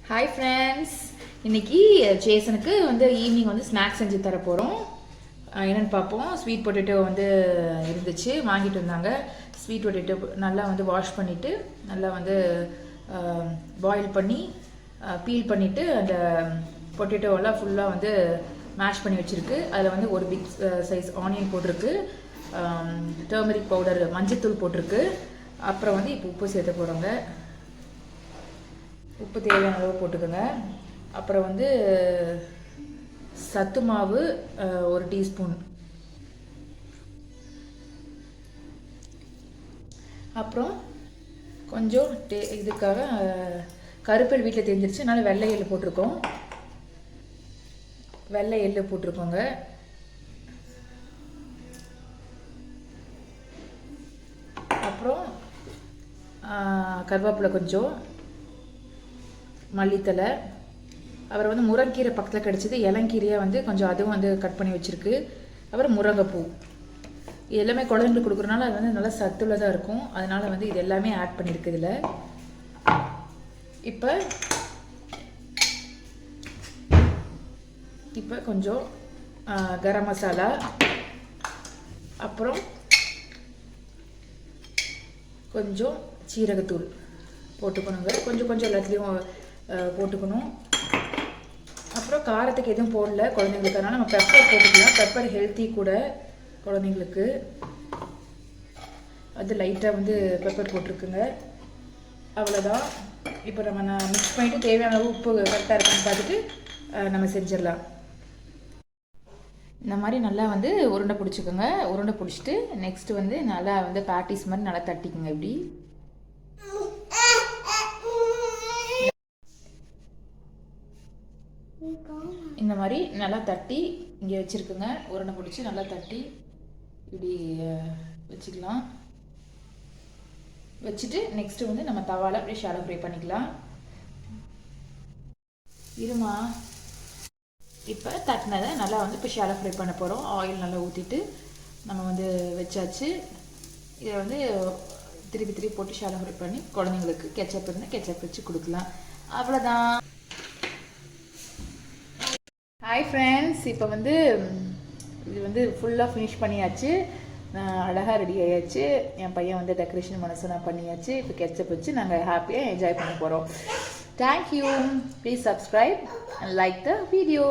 Hi friends, இன்றைக்கி ஜேசனுக்கு வந்து evening வந்து ஸ்நாக்ஸ் செஞ்சு தர போகிறோம். என்னென்னு பார்ப்போம். ஸ்வீட் பொட்டேட்டோ வந்து இருந்துச்சு, வாங்கிட்டு வந்தாங்க. ஸ்வீட் பொட்டேட்டோ நல்லா வந்து வாஷ் பண்ணிவிட்டு நல்லா வந்து பாயில் பண்ணி பீல் பண்ணிவிட்டு அந்த பொட்டேட்டோவெல்லாம் ஃபுல்லாக வந்து மேஷ் பண்ணி வச்சுருக்கு. அதில் வந்து ஒரு பிக் சைஸ் ஆனியன் போட்டிருக்கு, டர்மரிக் பவுடர் மஞ்சத்தூள் போட்டிருக்கு. அப்புறம் வந்து இப்போ உப்பு சேர்த்த போகிறோங்க. உப்பு தேவையான அளவு போட்டுக்கோங்க. அப்புறம் வந்து சத்து மாவு 1 டீஸ்பூன், அப்புறம் கொஞ்சம் இதுக்காக கருப்பெல் வீட்டில் தெரிஞ்சிருச்சு, அதனால் வெள்ளை எள்ளு போட்டிருக்கோம். வெள்ளை எள்ளு போட்டிருக்கோங்க. அப்புறம் கருவேப்பிலை கொஞ்சம், மல்லித்தலை, அப்புறம் வந்து முருங்கீரை பக்கத்தில் கிடச்சிது, இளங்கீரையாக வந்து கொஞ்சம் அதுவும் வந்து கட் பண்ணி வச்சுருக்கு. அப்புறம் முருங்கைப்பூ. இது எல்லாமே குழந்தைங்களுக்கு கொடுக்குறனால அது வந்து நல்லா சத்துள்ளதாக இருக்கும். அதனால் வந்து இது எல்லாமே ஆட் பண்ணியிருக்கு இதில். இப்போ கொஞ்சம் கரம் மசாலா, அப்புறம் கொஞ்சம் சீரகத்தூள் போட்டுக்கணுங்க. கொஞ்சம் கொஞ்சம் எல்லாத்துலேயும் போட்டுக்கணும். அப்புறம் காரத்துக்கு எதுவும் போடல குழந்தைங்களுக்கு, அதனால் நம்ம பெப்பர் போட்டுக்கலாம். பெப்பர் ஹெல்த்தி கூட குழந்தைங்களுக்கு. அது லைட்டாக வந்து பெப்பர் போட்டிருக்குங்க. அவ்வளோதான். இப்போ நம்ம மிக்ஸ் பண்ணிவிட்டு தேவையான உப்பு கரெக்டாக இருக்குன்னு பார்த்துட்டு நம்ம செஞ்சிடலாம். இந்த மாதிரி நல்லா வந்து உருண்டை பிடிச்சிக்கோங்க. உருண்டை பிடிச்சிட்டு நெக்ஸ்ட்டு வந்து நல்லா வந்து பேட்டிஸ் மாதிரி நல்லா தட்டிக்குங்க. இப்படி இந்த மாதிரி நல்லா தட்டி இங்கே வச்சுருக்குங்க. உருண்டை பிடிச்சி நல்லா தட்டி இப்படி வச்சுக்கலாம். வச்சுட்டு நெக்ஸ்ட்டு வந்து நம்ம தவாவில் அப்படியே ஷாலோ ஃப்ரை பண்ணிக்கலாம். இருமா. இப்போ தட்டினதை நல்லா வந்து இப்போ ஷாலோ ஃப்ரை பண்ண போகிறோம். ஆயில் நல்லா ஊற்றிட்டு நம்ம வந்து வச்சாச்சு. இதை வந்து திருப்பி திருப்பி போட்டு ஷாலோ ஃப்ரை பண்ணி குழந்தைங்களுக்கு கெச்சப் இருந்தால் கெச்சப் வச்சு கொடுக்கலாம். அவ்வளோதான். ஹாய் ஃப்ரெண்ட்ஸ், இப்போ வந்து இது வந்து ஃபுல்லாக ஃபினிஷ் பண்ணியாச்சு. அழகாக ரெடி ஆயாச்சு. என் பையன் வந்து டெக்கரேஷன் நான் பண்ணியாச்சு. இப்போ கெச்சப் வச்சு நாங்கள் ஹாப்பியாக என்ஜாய் பண்ண போகிறோம். Thank you. Please subscribe and like the video.